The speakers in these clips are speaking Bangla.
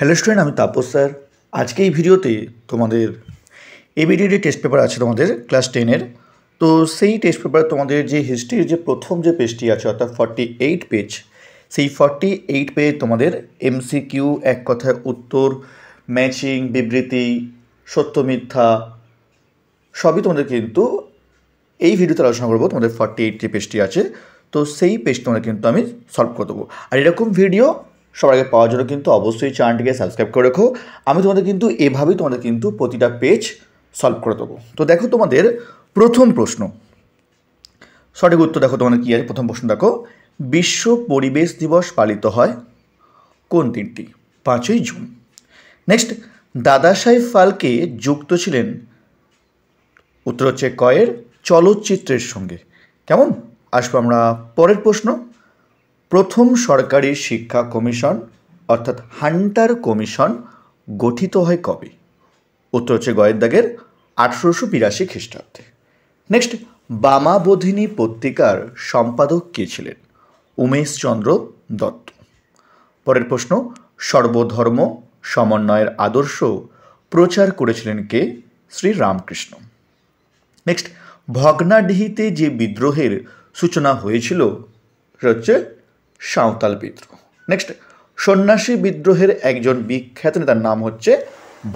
হ্যালো স্টুডেন্ট, আমি তাপস স্যার। আজকে এই ভিডিওতে তোমাদের এবিডিডি টেস্ট পেপার আছে তোমাদের ক্লাস 10-এর। তো সেই টেস্ট পেপার তোমাদের যে হিস্ট্রির যে প্রথম যে পেজটি আছে অর্থাৎ 48 পেজ, সেই 48 পেজ তোমাদের এমসিকিউ, এক কথায় উত্তর, ম্যাচিং, বিবৃতি, সত্য মিথ্যা সবই তোমাদের কিন্তু এই ভিডিওতে আলোচনা করবো। তোমাদের 48 যে পেজটি আছে, তো সেই পেজ তোমাদের কিন্তু আমি সলভ করে দেবো। আর এরকম ভিডিও সবার আগে পাওয়ার জন্য কিন্তু অবশ্যই চ্যানেলটিকে সাবস্ক্রাইব করে রেখো। আমি তোমাদের কিন্তু এভাবেই তোমাদের কিন্তু প্রতিটা পেজ সলভ করে দেবো। তো দেখো তোমাদের প্রথম প্রশ্ন, সঠিক উত্তর দেখো তোমাদের কী আছে। প্রথম প্রশ্ন দেখো, বিশ্ব পরিবেশ দিবস পালিত হয় কোন দিনটি? 5ই জুন। নেক্সট, দাদা সাহেব ফালকে যুক্ত ছিলেন, উত্তর হচ্ছে কয়ের চলচ্চিত্রের সঙ্গে। কেমন? আসবো আমরা পরের প্রশ্ন, প্রথম সরকারি শিক্ষা কমিশন অর্থাৎ হান্টার কমিশন গঠিত হয় কবে? উত্তর হচ্ছে গয়ের দাগের 1882 খ্রিস্টাব্দে। নেক্সট, বামাবোধিনী পত্রিকার সম্পাদক কে ছিলেন? উমেশচন্দ্র দত্ত। পরের প্রশ্ন, সর্বধর্ম সমন্বয়ের আদর্শ প্রচার করেছিলেন কে? শ্রী রামকৃষ্ণ। নেক্সট, ভগ্নাডিহিতে যে বিদ্রোহের সূচনা হয়েছিল সেটা হচ্ছে সাঁওতাল বিদ্রোহ। নেক্সট, সন্ন্যাসী বিদ্রোহের একজন বিখ্যাত নেতার নাম হচ্ছে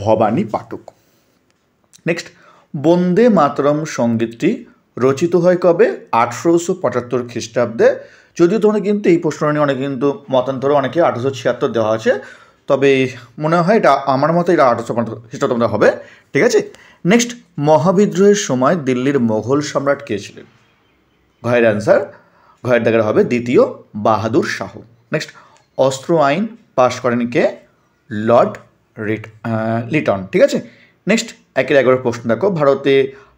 ভবানী পাঠক। নেক্সট, বন্দে মাতরম সঙ্গীতটি রচিত হয় কবে? 1875 খ্রিস্টাব্দে। যদিও তোমাদের কিন্তু এই প্রশ্ন নিয়ে অনেক কিন্তু মতান্তরে অনেকে 1876 দেওয়া আছে, তবে মনে হয় এটা আমার মতে এটা 1875 খ্রিস্টাব্দে হবে। ঠিক আছে। নেক্সট, মহাবিদ্রোহের সময় দিল্লির মোগল সম্রাট কে ছিলেন? ঘয়ের অ্যান্সার, ঘয়ের দাগের হবে দ্বিতীয় বাহাদুর শাহ। নেক্সট, অস্ত্র আইন পাশ করেন কে? লর্ড লিটন। ঠিক আছে। নেক্সট, 11 প্রশ্ন দেখো, ভারতে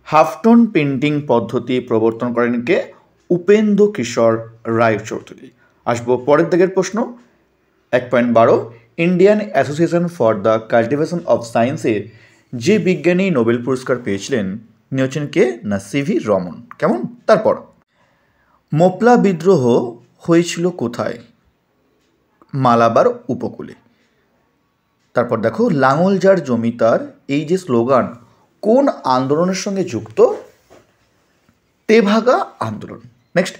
হাফটোন পেন্টিং পদ্ধতি প্রবর্তন করেন কে? উপেন্দ্র কিশোর রায় চৌধুরী। আসবো পরের দাগের প্রশ্ন, 1.12, Indian association for the cultivation of সায়েন্সের যে বিজ্ঞানী নোবেল পুরস্কার পেয়েছিলেন তিনি হচ্ছেন কে? না সিভি রমন। কেমন? তারপর, মোপলা বিদ্রোহ হয়েছিল কোথায়? মালাবার উপকূলে। তারপর দেখো, লাঙল যার জমিদার, এই যে স্লোগান কোন আন্দোলনের সঙ্গে যুক্ত? তেভাগা আন্দোলন। নেক্সট,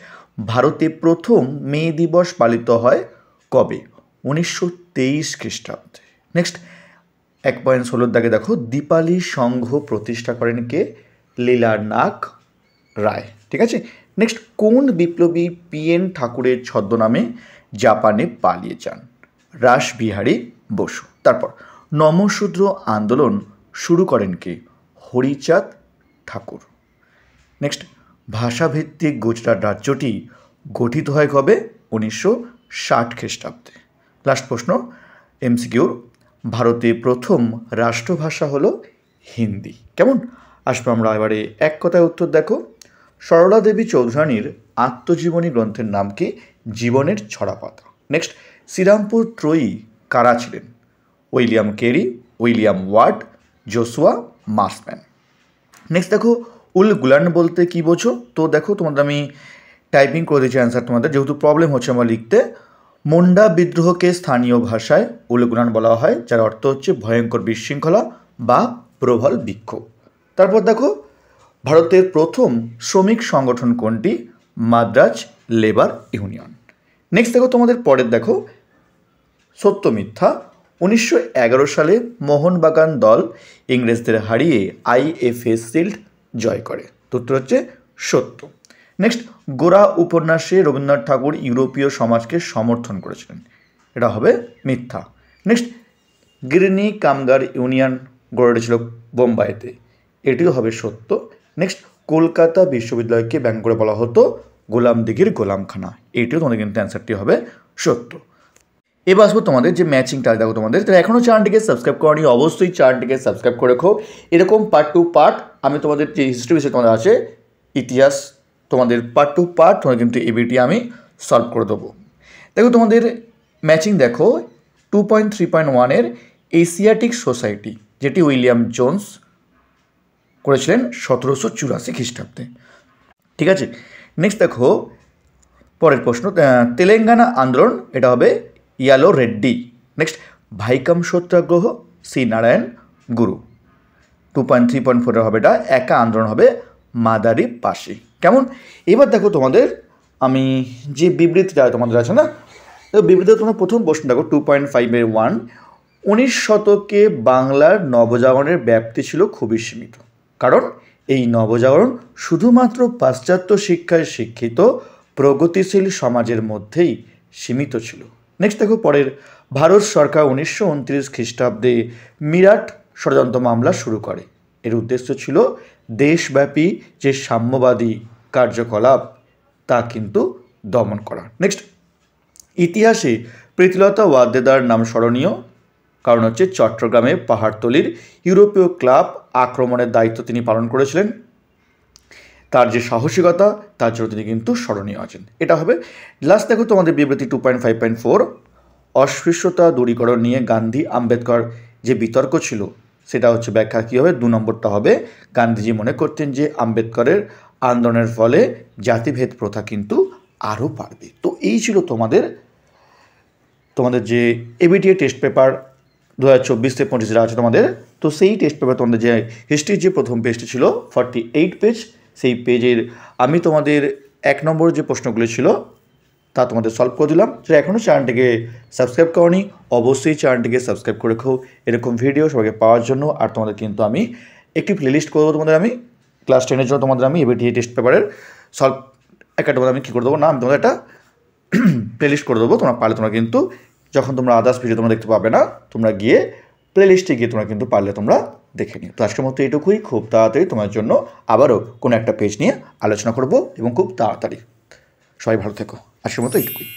ভারতে প্রথম মে দিবস পালিত হয় কবে? 1923 খ্রিস্টাব্দে। নেক্সট, 1.16 দাগে দেখো, দীপালি সংঘ প্রতিষ্ঠা করেন কে? লীলানাথ রায়। ঠিক আছে। নেক্সট, কোন বিপ্লবী PN ঠাকুরের ছদ্মনামে জাপানে পালিয়ে যান? রাসবিহারী বসু। তারপর, নমশূদ্র আন্দোলন শুরু করেন কে? হরিচাঁদ ঠাকুর। নেক্সট, ভাষাভিত্তিক গুজরাট রাজ্যটি গঠিত হয় কবে? 1960 খ্রিস্টাব্দে। লাস্ট প্রশ্ন এমসিকিউর, ভারতে প্রথম রাষ্ট্রভাষা হলো হিন্দি। কেমন? আসবো আমরা এবারে এক কথায় উত্তর দেখো, সরলা দেবী চৌধুরানীর আত্মজীবনী গ্রন্থের নাম কি? জীবনের ছড়াপাতা। নেক্সট, শ্রীরামপুর ত্রয়ী কারা ছিলেন? William Carey, William Ward, Joshua Marshman. Next দেখো, উল গুলান বলতে কি বোঝো? তো দেখো তোমাদের আমি টাইপিং করে দিচ্ছি অ্যান্সার তোমাদের, যেহেতু প্রবলেম হচ্ছে আমার লিখতে। মুন্ডা বিদ্রোহকে স্থানীয় ভাষায় উল গুলান বলা হয়, যার অর্থ হচ্ছে ভয়ঙ্কর বিশৃঙ্খলা বা প্রবল বিক্ষোভ। তারপর দেখো, ভারতের প্রথম শ্রমিক সংগঠন কোনটি? Madras labour union. নেক্সট দেখো তোমাদের পরের দেখো, সত্য মিথ্যা, 1911 সালে মোহনবাগান দল ইংরেজদের হারিয়ে IFA শিল্ড জয় করে। উত্তর হচ্ছে সত্য। নেক্সট, গোরা উপন্যাসে রবীন্দ্রনাথ ঠাকুর ইউরোপীয় সমাজকে সমর্থন করেছিলেন, এটা হবে মিথ্যা। নেক্সট, গিরনি কামগার ইউনিয়ন গড়ে উঠেছিল বোম্বাইতে, এটিও হবে সত্য। নেক্সট, কলকাতা বিশ্ববিদ্যালয়কে ব্যঙ্গ করে বলা হতো গোলাম দিঘির গোলামখানা, এটিও তোমাদের কিন্তু অ্যান্সারটি হবে সত্য। এবার আসবো তোমাদের যে ম্যাচিংটা দেখো তোমাদের, তাহলে এখনও চ্যানেলটিকে সাবস্ক্রাইব করনি, অবশ্যই চ্যানেলটিকে সাবস্ক্রাইব করে রেখো। এরকম পার্ট টু পার্ট আমি তোমাদের যে হিস্ট্রি বিষয় তোমাদের আছে, ইতিহাস, তোমাদের পার্ট টু পার্ট তোমাদের কিন্তু এবিটি আমি সলভ করে দেবো। দেখো তোমাদের ম্যাচিং দেখো, 2.3.1-এর এশিয়াটিক সোসাইটি, যেটি উইলিয়াম জোন্স করেছিলেন 1784 খ্রিস্টাব্দে। ঠিক আছে। নেক্সট দেখো পরের প্রশ্ন, তেলেঙ্গানা আন্দোলন, এটা হবে ইয়েলো রেড্ডি। নেক্সট, ভাইকাম সত্যাগ্রহ, সি নারায়ণ গুরু। 2.3.4 হবে এটা, একা আন্দোলন হবে মাদারি পাশি। কেমন? এবার দেখো তোমাদের আমি যে বিবৃতিটা তোমাদের আছে না, তো বিবৃতিতে তোমার প্রথম প্রশ্ন দেখো 2.5.1, 19 শতকে বাংলার নবজাগরণের ব্যাপ্তি ছিল খুবই সীমিত, কারণ এই নবজাগরণ শুধুমাত্র পাশ্চাত্য শিক্ষায় শিক্ষিত প্রগতিশীল সমাজের মধ্যেই সীমিত ছিল। নেক্সট দেখো পরের, ভারত সরকার 1929 খ্রিস্টাব্দে মিরাট ষড়যন্ত্র মামলা শুরু করে। এর উদ্দেশ্য ছিল দেশব্যাপী যে সাম্যবাদী কার্যকলাপ তা কিন্তু দমন করা। নেক্সট, ইতিহাসে প্রীতিলতা ওয়াদ্দেদার নাম স্মরণীয়, কারণ হচ্ছে চট্টগ্রামে পাহাড়তলির ইউরোপীয় ক্লাব আক্রমণের দায়িত্ব তিনি পালন করেছিলেন। তার যে সাহসিকতা তার জন্য তিনি কিন্তু স্মরণীয় আছেন। এটা হবে। লাস্ট দেখো তোমাদের বিবৃতি 2.5.4, অস্পৃশ্যতা দূরীকরণ নিয়ে গান্ধী আম্বেদকর যে বিতর্ক ছিল সেটা হচ্ছে ব্যাখ্যা কী হবে। 2 নম্বরটা হবে, গান্ধীজি মনে করতেন যে আম্বেদকরের আন্দোলনের ফলে জাতিভেদ প্রথা কিন্তু আরও বাড়বে। তো এই ছিল তোমাদের যে এবিটিএ টেস্ট পেপার 2024 থেকে 25 যেটা আছে তোমাদের। তো সেই টেস্ট পেপার তোমাদের যে হিস্ট্রির যে প্রথম পেজটি ছিল 48 পেজ, সেই পেজের আমি তোমাদের 1 নম্বর যে প্রশ্নগুলি ছিল তা তোমাদের সলভ করে দিলাম। সেটা এখনও চ্যানেলটিকে সাবস্ক্রাইব করনি, অবশ্যই চ্যানেলটিকে সাবস্ক্রাইব করে রেখো এরকম ভিডিও সবাইকে পাওয়ার জন্য। আর তোমাদের কিন্তু আমি একটি প্লেলিস্ট করবো তোমাদের, আমি ক্লাস 10-এর জন্য তোমাদের আমি এবিটিএ টেস্ট পেপারের সলভ একটা তোমাদের আমি কী করে দেবো না, আমি তোমাদের একটা প্লেলিস্ট করে দেবো। তোমরা পারলে তোমরা কিন্তু যখন তোমরা আদার্স ভিডিও তোমরা দেখতে পাবে না, তোমরা গিয়ে প্লেলিস্টে গিয়ে তোমরা কিন্তু পারলে তোমরা দেখে নিও। তো আজকের মতো এইটুকুই, খুব তাড়াতাড়ি তোমার জন্য আবারও কোনো একটা পেজ নিয়ে আলোচনা করব এবং খুব তাড়াতাড়ি। সবাই ভালো থেকো, আজকের মতো এইটুকুই।